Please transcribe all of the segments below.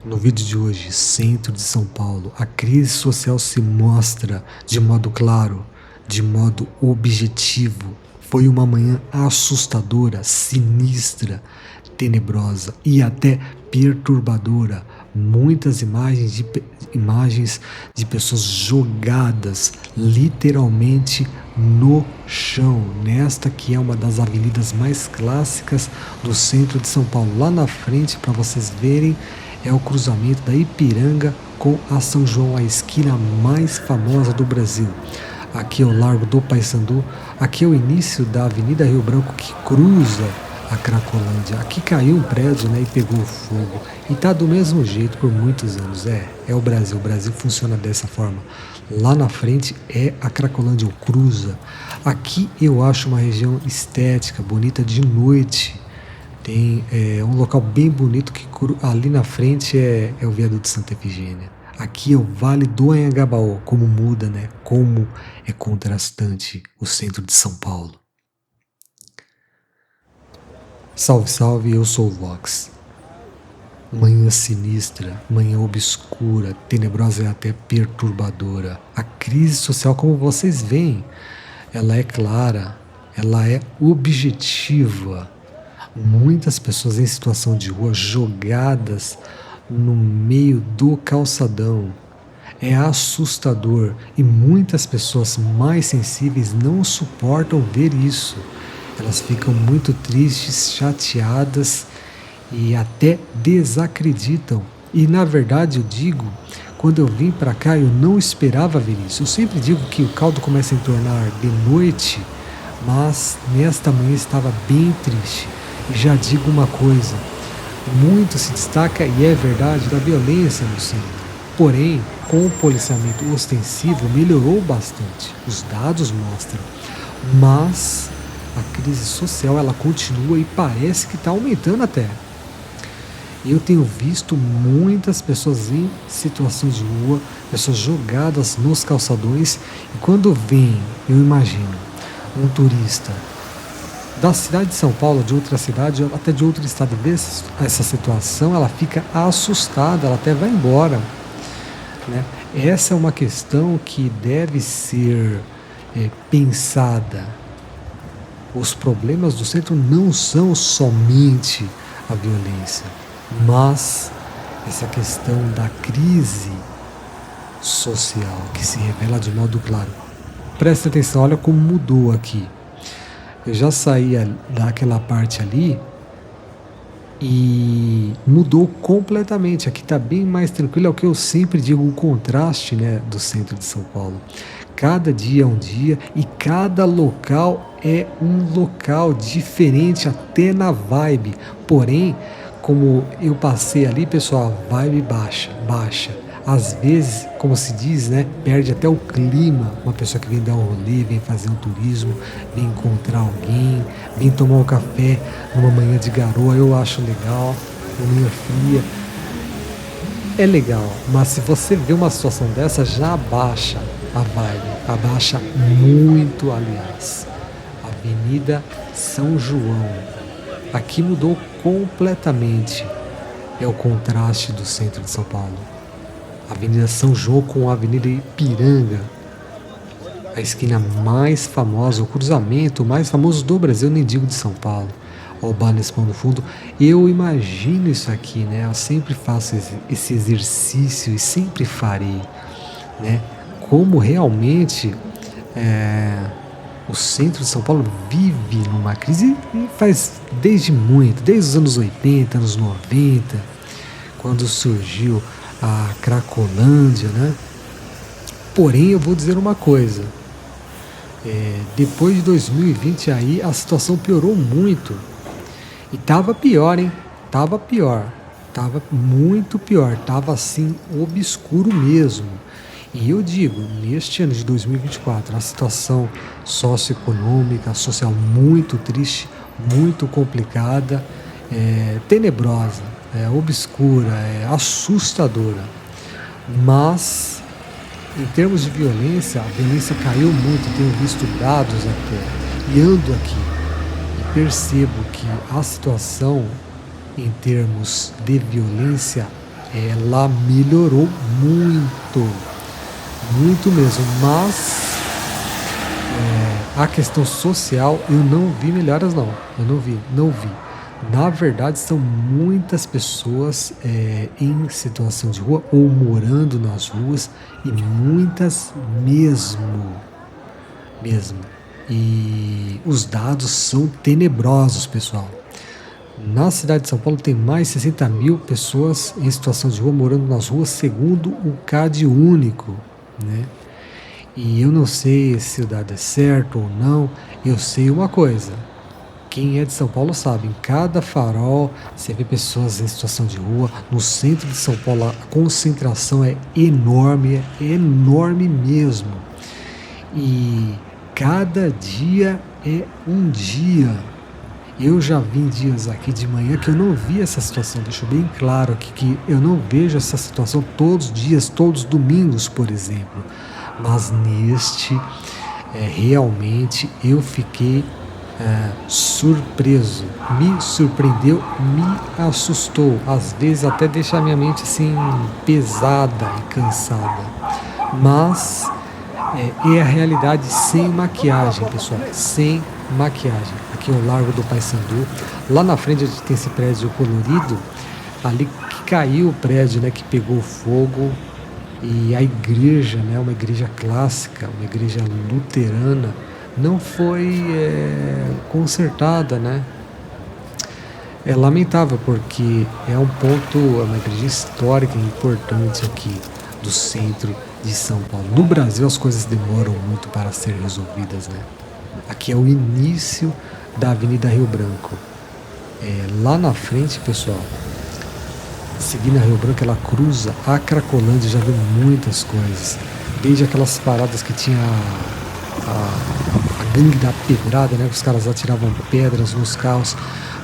No vídeo de hoje, centro de São Paulo, a crise social se mostra de modo claro, de modo objetivo. Foi uma manhã assustadora, sinistra, tenebrosa e até perturbadora. Muitas imagens de pessoas jogadas literalmente no chão, nesta que é uma das avenidas mais clássicas do centro de São Paulo. Lá na frente, para vocês verem, é o cruzamento da Ipiranga com a São João, a esquina mais famosa do Brasil. Aqui é o Largo do Paissandu, aqui é o início da Avenida Rio Branco que cruza a Cracolândia. Aqui caiu um prédio, né, e pegou fogo. E tá do mesmo jeito por muitos anos. É o Brasil. O Brasil funciona dessa forma. Lá na frente é a Cracolândia, o cruza. Aqui eu acho uma região estética, bonita de noite. Tem um local bem bonito que ali na frente é o viaduto de Santa Efigênia. Aqui é o Vale do Anhangabaú. Como muda, né? Como é contrastante o centro de São Paulo. Salve, salve, eu sou o Vox. Manhã sinistra, manhã obscura, tenebrosa e até perturbadora. A crise social, como vocês veem, ela é clara, ela é objetiva. Muitas pessoas em situação de rua jogadas no meio do calçadão. É assustador e muitas pessoas mais sensíveis não suportam ver isso. Elas ficam muito tristes, chateadas e até desacreditam. E na verdade eu digo, quando eu vim para cá eu não esperava ver isso. Eu sempre digo que o caldo começa a entornar de noite, mas nesta manhã estava bem triste. E já digo uma coisa, muito se destaca, e é verdade, da violência no centro. Porém, com o policiamento ostensivo melhorou bastante, os dados mostram. Mas a crise social ela continua e parece que está aumentando até. Eu tenho visto muitas pessoas em situação de rua, pessoas jogadas nos calçadões, e quando vem, eu imagino, um turista da cidade de São Paulo, de outra cidade, até de outro estado, vê essa situação, ela fica assustada, ela até vai embora, né? Essa é uma questão que deve ser pensada. Os problemas do centro não são somente a violência, mas essa questão da crise social que se revela de modo claro. Presta atenção, olha como mudou aqui. Eu já saí daquela parte ali e mudou completamente. Aqui está bem mais tranquilo, é o que eu sempre digo, o contraste, né, do centro de São Paulo. Cada dia é um dia e cada local é um local diferente até na vibe. Porém, como eu passei ali, pessoal, a vibe baixa. Às vezes, como se diz, né, perde até o clima. Uma pessoa que vem dar um rolê, vem fazer um turismo, vem encontrar alguém, vem tomar um café numa manhã de garoa, eu acho legal, uma manhã fria. É legal, mas se você vê uma situação dessa, já abaixa a vibe, abaixa muito, aliás. Avenida São João. Aqui mudou completamente. É o contraste do centro de São Paulo. Avenida São João com a Avenida Ipiranga, a esquina mais famosa, o cruzamento mais famoso do Brasil, nem digo de São Paulo. Olha o bar nesse pão no fundo. Eu imagino isso aqui, né? Eu sempre faço esse exercício e sempre farei, né? Como realmente o centro de São Paulo vive numa crise e faz desde os anos 80, anos 90, quando surgiu a Cracolândia, né? Porém, eu vou dizer uma coisa, depois de 2020 aí a situação piorou muito, e tava pior, hein? Tava muito pior, tava assim, obscuro mesmo. E eu digo, neste ano de 2024, a situação socioeconômica, social muito triste, muito complicada, tenebrosa, obscura, assustadora. Mas, em termos de violência, a violência caiu muito, tenho visto dados até, e ando aqui, e percebo que a situação, em termos de violência, ela melhorou muito, muito mesmo, mas a questão social eu não vi melhoras não, eu não vi. Na verdade, são muitas pessoas em situação de rua ou morando nas ruas e muitas mesmo. E os dados são tenebrosos, pessoal. Na cidade de São Paulo tem mais de 60 mil pessoas em situação de rua morando nas ruas, segundo o CAD único, né? E eu não sei se o dado é certo ou não, eu sei uma coisa. Quem é de São Paulo sabe, em cada farol você vê pessoas em situação de rua. No centro de São Paulo a concentração é enorme mesmo. E cada dia é um dia. Eu já vi dias aqui de manhã que eu não vi essa situação. Deixo bem claro aqui que eu não vejo essa situação todos os dias, todos os domingos, por exemplo. Mas neste, realmente eu fiquei surpreso. Me surpreendeu, me assustou. Às vezes até deixa a minha mente assim pesada e cansada. Mas é a realidade sem maquiagem, pessoal. Sem maquiagem. Aqui é o Largo do Paissandu. Lá na frente a gente tem esse prédio colorido. Ali que caiu o prédio, né? Que pegou fogo. E a igreja, né? Uma igreja clássica, uma igreja luterana, não foi consertada, né? É lamentável porque é um ponto, é uma igreja histórica importante aqui do centro de São Paulo. No Brasil as coisas demoram muito para serem resolvidas, né? Aqui é o início da Avenida Rio Branco. Lá na frente, pessoal, seguindo a Rio Branco, ela cruza a Cracolândia, já viu muitas coisas. Desde aquelas paradas que tinha a gangue da pedrada, né? Que os caras atiravam pedras nos carros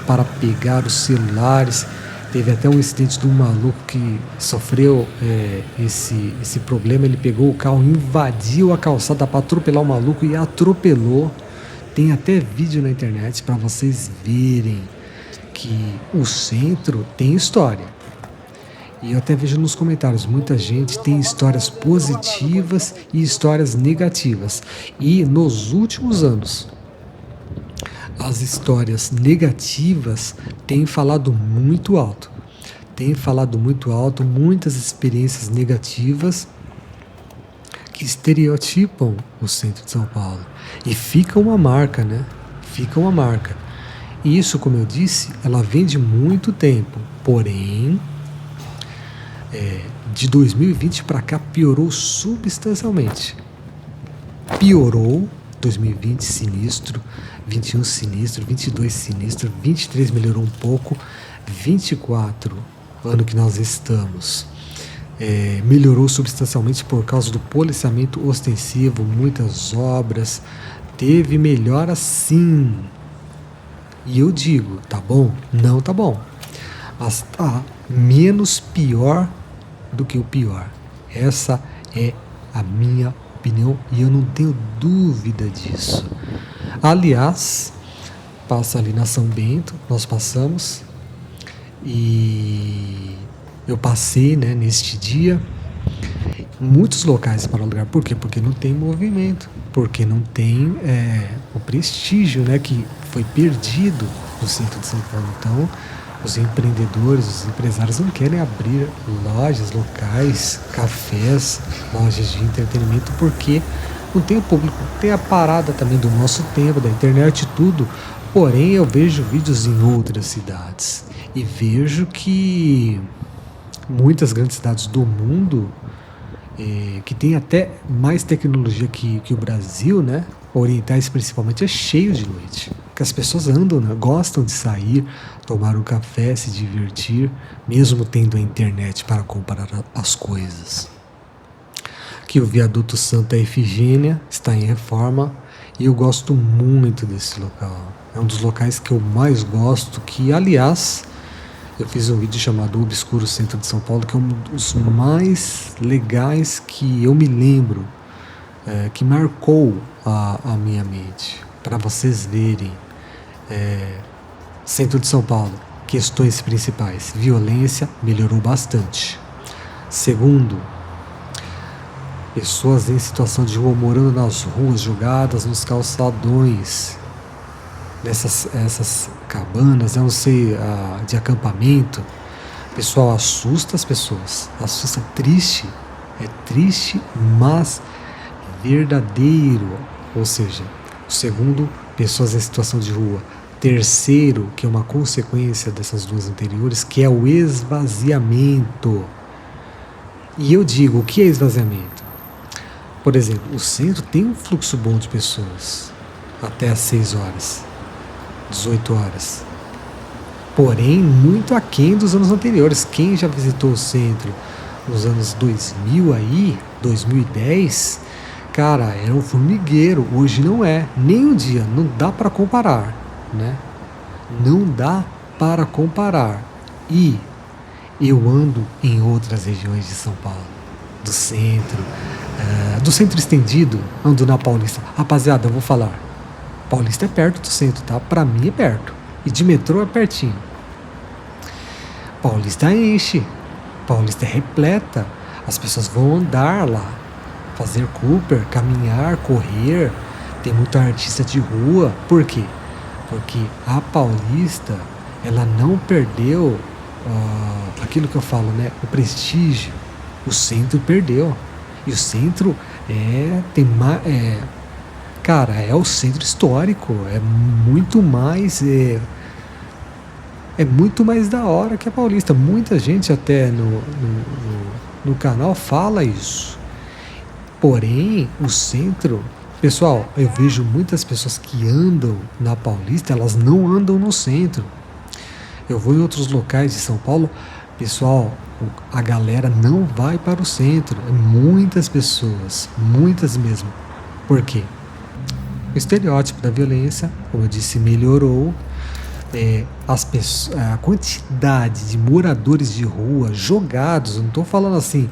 para pegar os celulares. Teve até um incidente de um maluco que sofreu esse problema. Ele pegou o carro, invadiu a calçada para atropelar o maluco e atropelou. Tem até vídeo na internet para vocês verem que o centro tem história. E eu até vejo nos comentários, muita gente tem histórias positivas e histórias negativas. E nos últimos anos, as histórias negativas têm falado muito alto. Têm falado muito alto, muitas experiências negativas que estereotipam o centro de São Paulo. E fica uma marca, né? Fica uma marca. E isso, como eu disse, ela vem de muito tempo. Porém, de 2020 para cá piorou substancialmente. Piorou, 2020 sinistro, 21 sinistro, 22 sinistro, 23 melhorou um pouco, 24, ano que nós estamos, melhorou substancialmente por causa do policiamento ostensivo, muitas obras, teve melhora sim. E eu digo, tá bom? Não tá bom. Mas tá menos pior do que o pior. Essa é a minha opinião e eu não tenho dúvida disso. Aliás, passa ali na São Bento, nós passamos e eu passei, né, neste dia muitos locais para alugar. Por quê? Porque não tem movimento, porque não tem o prestígio, né, que foi perdido no centro de São Paulo. Então, os empreendedores, os empresários não querem abrir lojas, locais, cafés, lojas de entretenimento, porque não tem o público. Tem a parada também do nosso tempo, da internet e tudo. Porém, eu vejo vídeos em outras cidades e vejo que muitas grandes cidades do mundo, que tem até mais tecnologia que o Brasil, né? Orientais principalmente, é cheio de noite. Que as pessoas andam, né? Gostam de sair, tomar um café, se divertir, mesmo tendo a internet para comparar as coisas. Aqui o viaduto Santa Efigênia está em reforma e eu gosto muito desse local. É um dos locais que eu mais gosto, que aliás eu fiz um vídeo chamado Obscuro Centro de São Paulo, que é um dos mais legais que eu me lembro, que marcou a minha mente. Para vocês verem, Centro de São Paulo, questões principais. Violência melhorou bastante. Segundo, pessoas em situação de rua morando nas ruas, jogadas nos calçadões, nessas cabanas, eu não sei, de acampamento. Pessoal, assusta as pessoas. Assusta, é triste, mas verdadeiro. Ou seja, segundo, pessoas em situação de rua. Terceiro, que é uma consequência dessas duas anteriores, que é o esvaziamento. E eu digo, o que é esvaziamento? Por exemplo, o centro tem um fluxo bom de pessoas até às 6 horas, 18 horas. Porém, muito aquém dos anos anteriores. Quem já visitou o centro nos anos 2000 aí, 2010, cara, era um formigueiro. Hoje não é, nem um dia, não dá para comparar, né? Não dá para comparar. E eu ando em outras regiões de São Paulo, do centro estendido, ando na Paulista. Rapaziada, eu vou falar, Paulista é perto do centro, tá? Pra mim é perto. E de metrô é pertinho. Paulista enche, Paulista é repleta. As pessoas vão andar lá, fazer Cooper, caminhar, correr. Tem muito artista de rua. Por quê? Porque a Paulista, ela não perdeu aquilo que eu falo, né? O prestígio. O centro perdeu. E o centro cara, é o centro histórico. É muito mais da hora que a Paulista. Muita gente até no canal fala isso. Porém, o centro... Pessoal, eu vejo muitas pessoas que andam na Paulista, elas não andam no centro. Eu vou em outros locais de São Paulo, pessoal, a galera não vai para o centro. Muitas pessoas, muitas mesmo. Por quê? O estereótipo da violência, como eu disse, melhorou. A quantidade de moradores de rua jogados, eu não estou falando assim,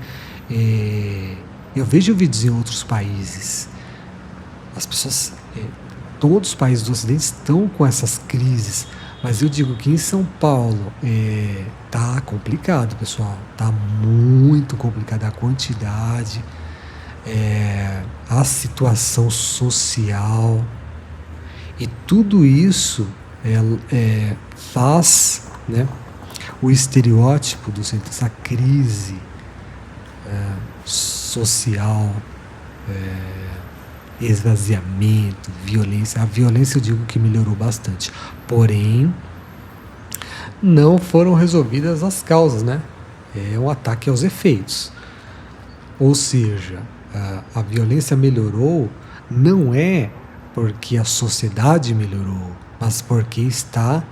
eu vejo vídeos em outros países, as pessoas, todos os países do Ocidente estão com essas crises, mas eu digo que em São Paulo tá complicado, pessoal, tá muito complicado a quantidade, a situação social, e tudo isso faz, né, o estereótipo do centro, essa crise social, esvaziamento, violência. A violência eu digo que melhorou bastante, porém não foram resolvidas as causas, né? É um ataque aos efeitos. Ou seja, a violência melhorou não é porque a sociedade melhorou, mas porque está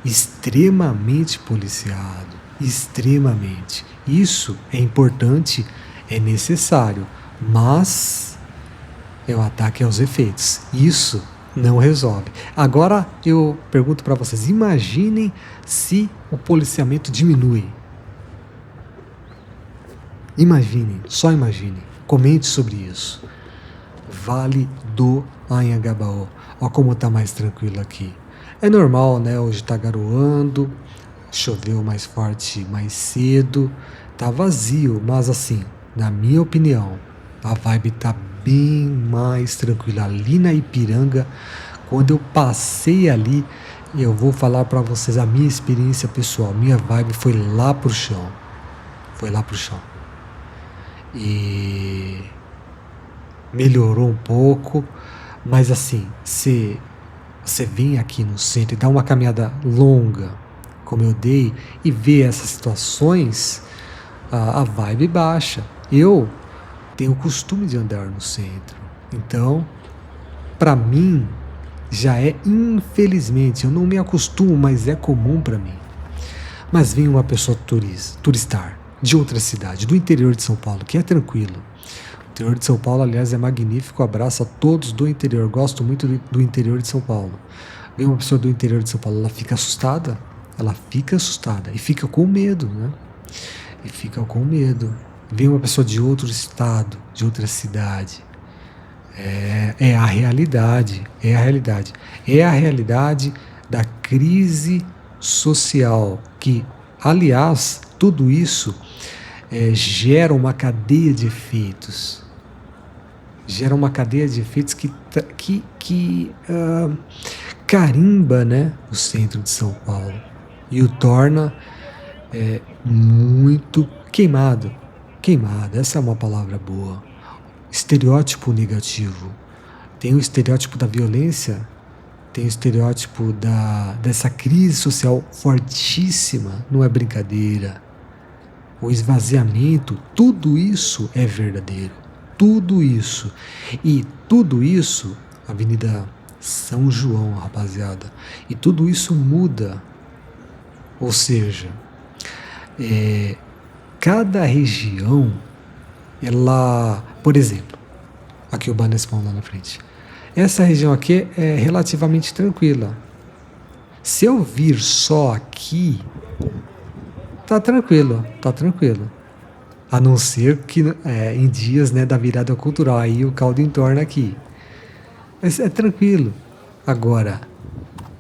extremamente policiado, extremamente. Isso é importante, é necessário, mas é o ataque aos efeitos. Isso não resolve. Agora eu pergunto para vocês, imaginem se o policiamento diminui. Imaginem, só imaginem. Comente sobre isso. Vale do Anhangabaú. Olha como está mais tranquilo aqui. É normal, né? Hoje está garoando, choveu mais forte mais cedo, tá vazio, mas assim, na minha opinião, a vibe tá bem mais tranquila. Ali na Ipiranga, quando eu passei ali, eu vou falar para vocês a minha experiência pessoal. Minha vibe foi lá pro chão. Foi lá pro chão. E melhorou um pouco, mas assim, você vem aqui no centro e dá uma caminhada longa, como eu dei, e vê essas situações, a vibe baixa. Eu tenho o costume de andar no centro, então, para mim, já é, infelizmente, eu não me acostumo, mas é comum para mim. Mas vem uma pessoa turistar, de outra cidade, do interior de São Paulo, que é tranquilo. O interior de São Paulo, aliás, é magnífico. Abraço a todos do interior. Gosto muito do interior de São Paulo. Vem uma pessoa do interior de São Paulo, ela fica assustada e fica com medo, né? E fica com medo. Vem uma pessoa de outro estado, de outra cidade. É a realidade. É a realidade da crise social que, aliás, tudo isso gera uma cadeia de efeitos. Gera uma cadeia de efeitos que carimba, né, o centro de São Paulo e o torna muito queimado. Queimado, essa é uma palavra boa. Estereótipo negativo. Tem o estereótipo da violência, tem o estereótipo dessa crise social fortíssima, não é brincadeira. O esvaziamento, tudo isso é verdadeiro. Tudo isso. E tudo isso, Avenida São João, rapaziada. E tudo isso muda. Ou seja, cada região, ela, por exemplo, aqui o Banespa lá na frente. Essa região aqui é relativamente tranquila. Se eu vir só aqui, tá tranquilo, tá tranquilo. A não ser que em dias, né, da virada cultural, aí o caldo entorna aqui. Mas é tranquilo. Agora,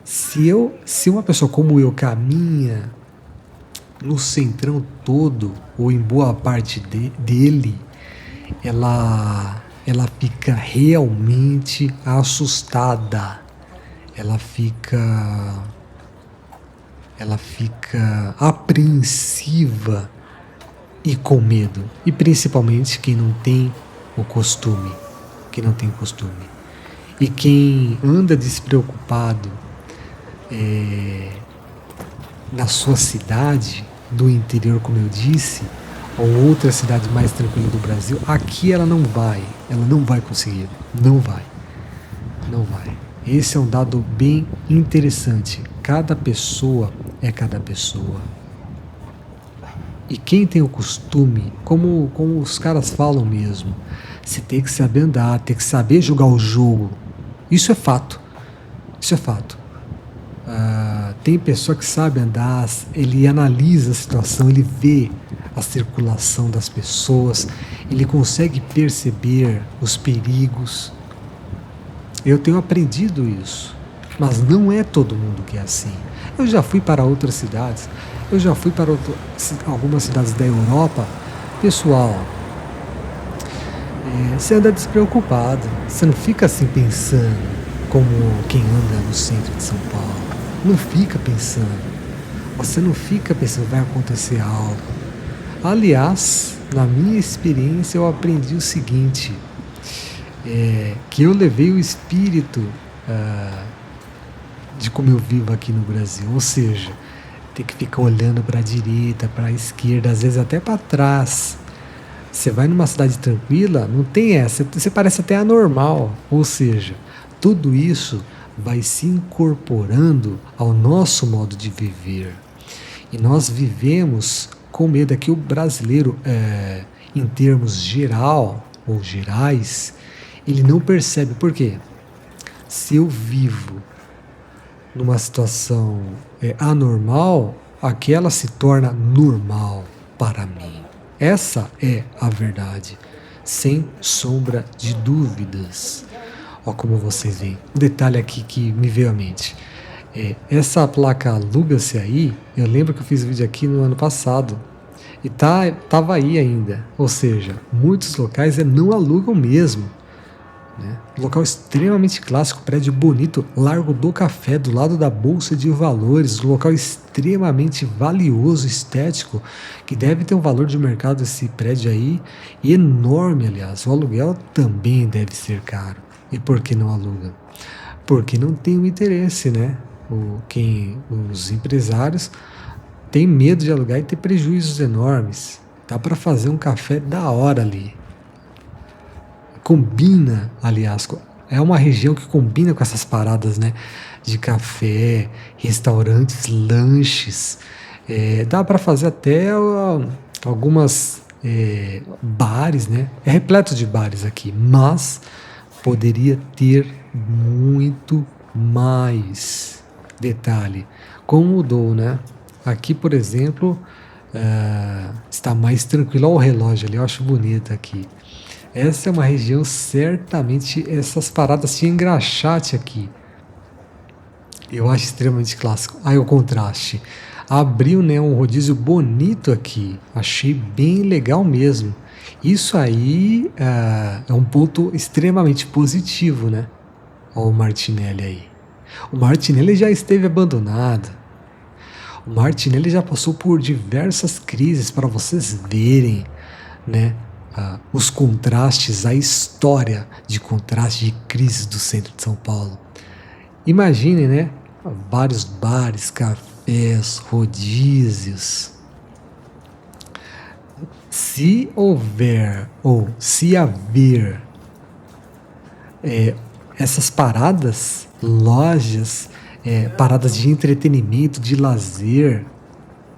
se uma pessoa como eu caminha no centrão todo, ou em boa parte dele, ela fica realmente assustada. Ela fica apreensiva e com medo. E principalmente quem não tem o costume. E quem anda despreocupado na sua cidade, do interior, como eu disse, ou outra cidade mais tranquila do Brasil, aqui ela não vai conseguir, não vai. Esse é um dado bem interessante. Cada pessoa é cada pessoa. E quem tem o costume, como os caras falam mesmo, você tem que saber andar, tem que saber jogar o jogo. Isso é fato. Tem pessoa que sabe andar, ele analisa a situação, ele vê a circulação das pessoas, ele consegue perceber os perigos. Eu tenho aprendido isso, mas não é todo mundo que é assim. Eu já fui para outras cidades, algumas cidades da Europa. Pessoal, você anda despreocupado, você não fica assim pensando como quem anda no centro de São Paulo. Não fica pensando. Você não fica pensando vai acontecer algo. Aliás, na minha experiência eu aprendi o seguinte, que eu levei o espírito de como eu vivo aqui no Brasil, ou seja, tem que ficar olhando para a direita, para a esquerda, às vezes até para trás. Você vai numa cidade tranquila, não tem essa, você parece até anormal, ou seja, tudo isso vai se incorporando ao nosso modo de viver. E nós vivemos com medo. É que o brasileiro, em termos geral ou gerais, ele não percebe. Por quê? Se eu vivo numa situação anormal, aquela se torna normal para mim. Essa é a verdade, sem sombra de dúvidas. Olha como vocês veem. Um detalhe aqui que me veio à mente. Essa placa aluga-se aí, eu lembro que eu fiz vídeo aqui no ano passado. E tava aí ainda. Ou seja, muitos locais não alugam mesmo. Né? Local extremamente clássico, prédio bonito, Largo do Café, do lado da Bolsa de Valores. Local extremamente valioso, estético, que deve ter um valor de mercado esse prédio aí, e enorme, aliás. O aluguel também deve ser caro. E por que não aluga? Porque não tem o interesse, né? Os empresários têm medo de alugar e ter prejuízos enormes. Dá para fazer um café da hora ali. Combina, aliás, é uma região que combina com essas paradas, né? De café, restaurantes, lanches. Dá para fazer até algumas bares, né? É repleto de bares aqui, mas poderia ter muito mais. Detalhe, como mudou, né? Aqui, por exemplo, está mais tranquilo. Olha o relógio ali, eu acho bonito aqui. Essa é uma região, certamente, essas paradas tinha engraxate aqui. Eu acho extremamente clássico. Aí o contraste. Abriu, né, um rodízio bonito aqui. Achei bem legal mesmo. Isso aí é um ponto extremamente positivo, né? Olha o Martinelli aí. O Martinelli já esteve abandonado. O Martinelli já passou por diversas crises para vocês verem, né? Os contrastes, a história de contraste de crises do centro de São Paulo. Imaginem, né? Vários bares, cafés, rodízios. Se houver ou se haver essas paradas, lojas, paradas de entretenimento, de lazer.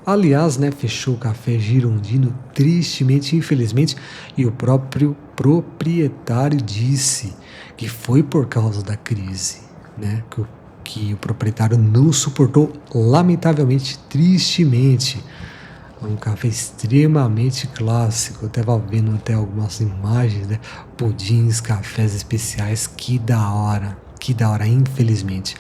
Aliás, né, fechou o Café Girondino tristemente, infelizmente, e o próprio proprietário disse que foi por causa da crise, né, que o proprietário não suportou, lamentavelmente, tristemente. Um café extremamente clássico. Eu estava vendo até algumas imagens, né? Pudins, cafés especiais, que da hora, infelizmente.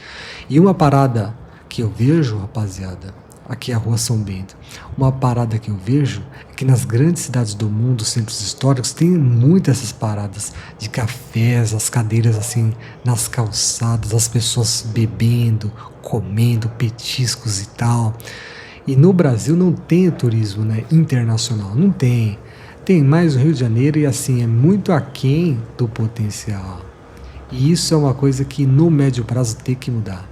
E uma parada que eu vejo, rapaziada, aqui é a Rua São Bento. Uma parada que eu vejo é que nas grandes cidades do mundo, centros históricos, tem muitas essas paradas de cafés, as cadeiras assim nas calçadas, as pessoas bebendo, comendo petiscos e tal. E no Brasil não tem turismo, né, internacional, não tem. Tem mais o Rio de Janeiro e assim, é muito aquém do potencial. E isso é uma coisa que no médio prazo tem que mudar.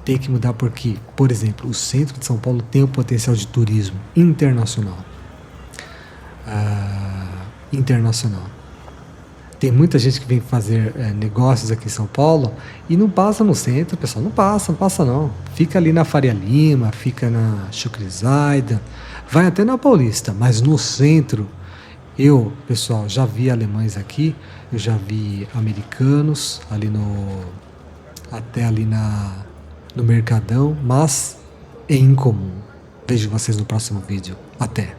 Tem que mudar porque, por exemplo, o centro de São Paulo tem o potencial de turismo internacional. Internacional. Tem muita gente que vem fazer negócios aqui em São Paulo e não passa no centro, pessoal. Não passa não. Fica ali na Faria Lima, fica na Chucrizaida, vai até na Paulista, mas no centro, pessoal, já vi alemães aqui, eu já vi americanos ali até ali no Mercadão, mas é incomum. Vejo vocês no próximo vídeo. Até!